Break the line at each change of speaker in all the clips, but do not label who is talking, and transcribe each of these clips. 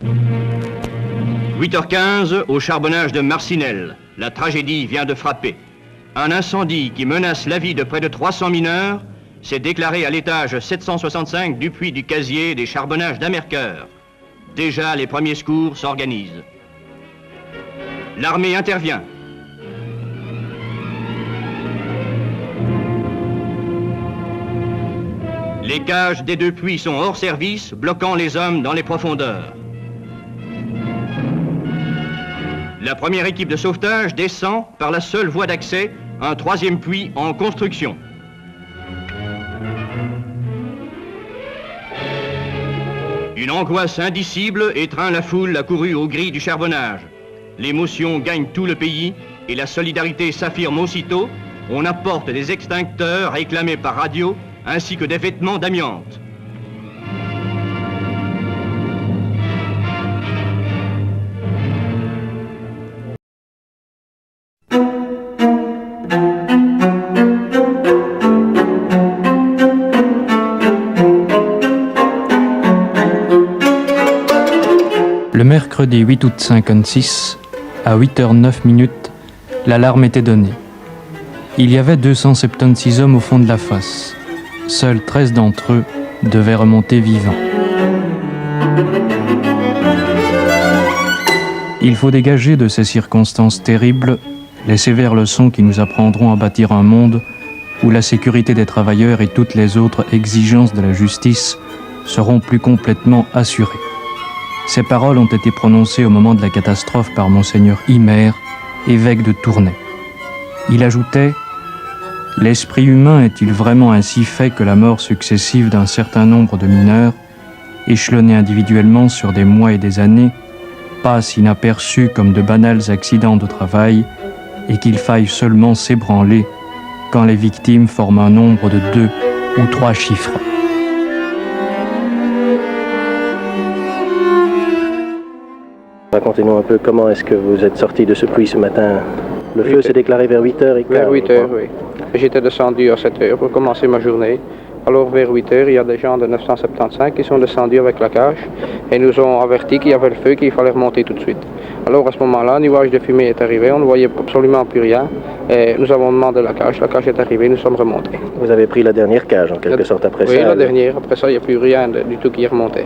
8h15, au charbonnage de Marcinelle. La tragédie vient de frapper. Un incendie qui menace la vie de près de 300 mineurs s'est déclaré à l'étage 765 du puits du casier des charbonnages d'Amercœur. Déjà, les premiers secours s'organisent. L'armée intervient. Les cages des deux puits sont hors service, bloquant les hommes dans les profondeurs. La première équipe de sauvetage descend par la seule voie d'accès, un troisième puits en construction. Une angoisse indicible étreint la foule accourue aux grilles du charbonnage. L'émotion gagne tout le pays et la solidarité s'affirme aussitôt. On apporte des extincteurs réclamés par radio ainsi que des vêtements d'amiante.
Le mercredi 8 août 56, à 8h09, l'alarme était donnée. Il y avait 276 hommes au fond de la fosse. Seuls 13 d'entre eux devaient remonter vivants. Il faut dégager de ces circonstances terribles les sévères leçons qui nous apprendront à bâtir un monde où la sécurité des travailleurs et toutes les autres exigences de la justice seront plus complètement assurées. Ces paroles ont été prononcées au moment de la catastrophe par Monseigneur Imer, évêque de Tournai. Il ajoutait « L'esprit humain est-il vraiment ainsi fait que la mort successive d'un certain nombre de mineurs, échelonnés individuellement sur des mois et des années, passe inaperçue comme de banals accidents de travail et qu'il faille seulement s'ébranler quand les victimes forment un nombre de 2 ou 3 chiffres. »
Racontez-nous un peu comment est-ce que vous êtes sorti de ce puits ce matin. Le feu s'est déclaré vers 8h15.
Vers 8h, oui. J'étais descendu à 7h pour commencer ma journée. Alors vers 8h, il y a des gens de 975 qui sont descendus avec la cage et nous ont averti qu'il y avait le feu, qu'il fallait remonter tout de suite. Alors à ce moment-là, un nuage de fumée est arrivé, on ne voyait absolument plus rien et nous avons demandé la cage est arrivée, nous sommes remontés.
Vous avez pris la dernière cage en quelque sorte après ça?
Oui, la dernière. Après ça, il n'y a plus rien du tout qui est remonté.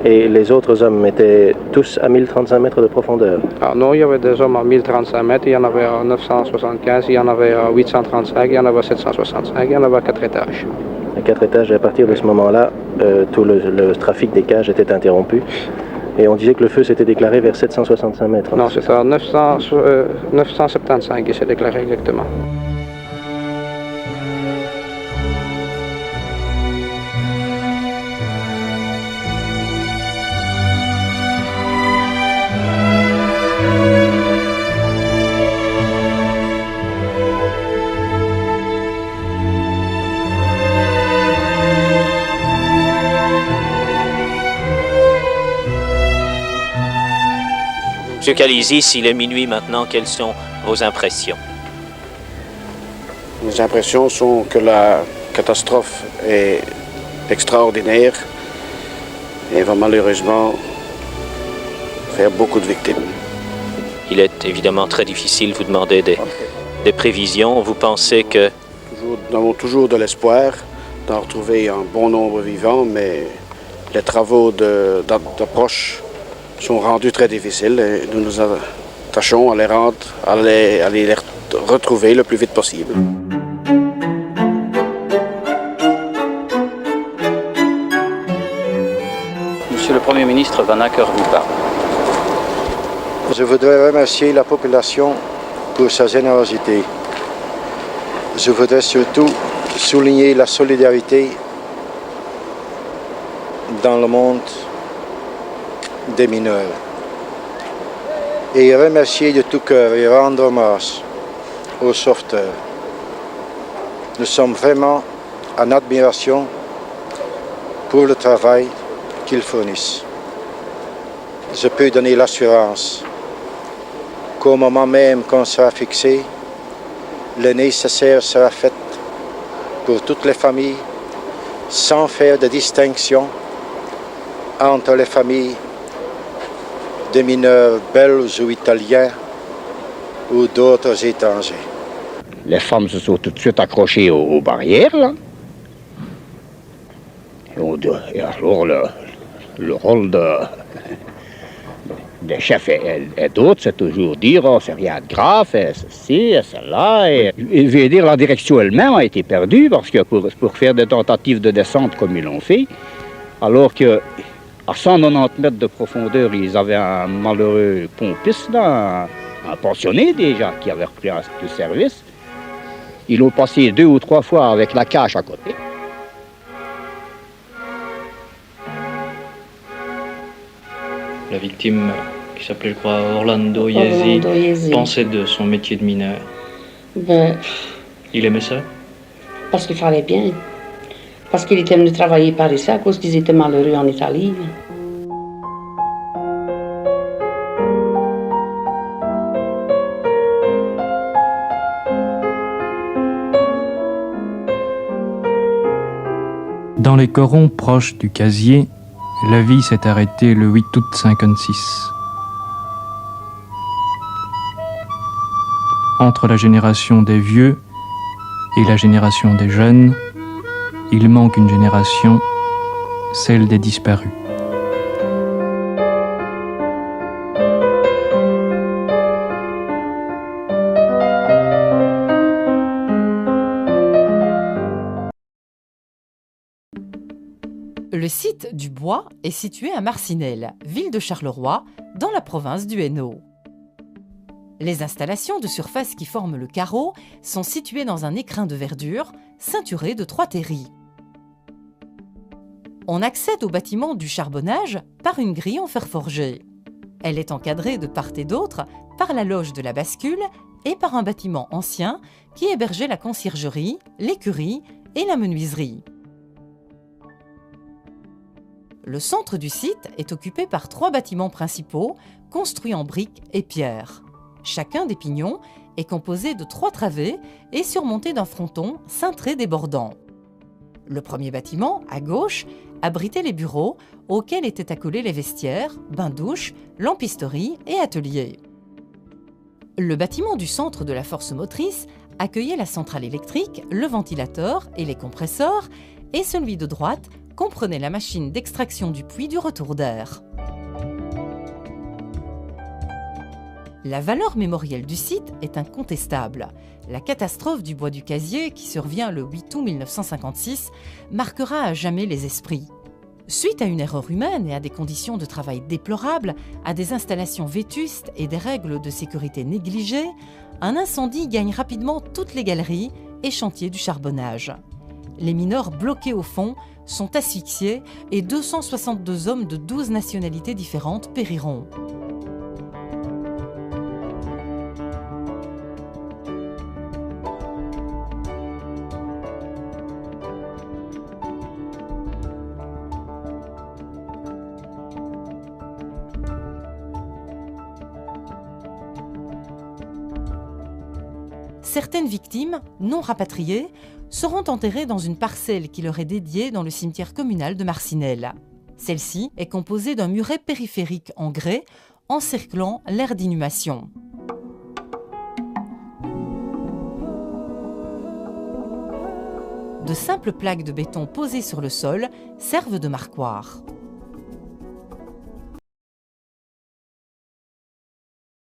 Et les autres hommes étaient tous à 1035 mètres de profondeur?
Ah non, il y avait des hommes à 1035 mètres, il y en avait à 975, il y en avait à 835, il y en avait à 765, il y en avait à 4 étages.
À 4 étages, et à partir de ce moment-là, tout le trafic des cages était interrompu. Et on disait que le feu s'était déclaré vers 765 mètres.
Non, c'est à 975 qu'il s'est déclaré exactement.
Monsieur Callisis, il est minuit maintenant, quelles sont vos impressions?
Mes impressions sont que la catastrophe est extraordinaire et va malheureusement faire beaucoup de victimes.
Il est évidemment très difficile, vous demandez des prévisions. Vous pensez que...
Nous avons toujours de l'espoir d'en retrouver un bon nombre vivant, mais les travaux d'approche sont rendus très difficiles et nous nous attachons à les retrouver le plus vite possible.
Monsieur le Premier ministre, Van Acker vous parle.
Je voudrais remercier la population pour sa générosité. Je voudrais surtout souligner la solidarité dans le monde des mineurs et remercier de tout cœur et rendre hommage aux sauveteurs. Nous sommes vraiment en admiration pour le travail qu'ils fournissent. Je peux donner l'assurance qu'au moment même qu'on sera fixé, le nécessaire sera fait pour toutes les familles, sans faire de distinction entre les familles des mineurs belges ou italiens ou d'autres étrangers.
Les femmes se sont tout de suite accrochées aux barrières, là. Et alors, le rôle des chefs et d'autres, c'est toujours dire, oh, c'est rien de grave, c'est ceci, c'est cela. Et je veux dire, la direction elle-même a été perdue, parce que pour faire des tentatives de descente comme ils l'ont fait, alors que à 190 mètres de profondeur, ils avaient un malheureux pompiste, là, un pensionné déjà, qui avait repris le service. Ils l'ont passé 2 ou 3 fois avec la cage à côté.
La victime, qui s'appelait, je crois, Orlando Yezi, pensait de son métier de mineur.
Ben,
Il aimait ça?
parce qu'il fallait bien. Parce qu'il était venu travailler par ici à cause qu'ils étaient malheureux en Italie.
Dans les corons proches du casier, la vie s'est arrêtée le 8 août 1956. Entre la génération des vieux et la génération des jeunes, il manque une génération, celle des disparus.
Le site du Bois est situé à Marcinelle, ville de Charleroi, dans la province du Hainaut. Les installations de surface qui forment le carreau sont situées dans un écrin de verdure, ceinturé de 3 terris. On accède au bâtiment du charbonnage par une grille en fer forgé. Elle est encadrée de part et d'autre par la loge de la bascule et par un bâtiment ancien qui hébergeait la conciergerie, l'écurie et la menuiserie. Le centre du site est occupé par 3 bâtiments principaux construits en briques et pierres. Chacun des pignons est composé de 3 travées et surmonté d'un fronton cintré débordant. Le premier bâtiment, à gauche, abritait les bureaux auxquels étaient accolés les vestiaires, bains-douches, lampisterie et ateliers. Le bâtiment du centre de la force motrice accueillait la centrale électrique, le ventilateur et les compresseurs, et celui de droite comprenait la machine d'extraction du puits du retour d'air. La valeur mémorielle du site est incontestable. La catastrophe du bois du casier, qui survient le 8 août 1956, marquera à jamais les esprits. Suite à une erreur humaine et à des conditions de travail déplorables, à des installations vétustes et des règles de sécurité négligées, un incendie gagne rapidement toutes les galeries et chantiers du charbonnage. Les mineurs bloqués au fond sont asphyxiés et 262 hommes de 12 nationalités différentes périront. Certaines victimes, non rapatriées, seront enterrées dans une parcelle qui leur est dédiée dans le cimetière communal de Marcinelle. Celle-ci est composée d'un muret périphérique en grès encerclant l'aire d'inhumation. De simples plaques de béton posées sur le sol servent de marquoir.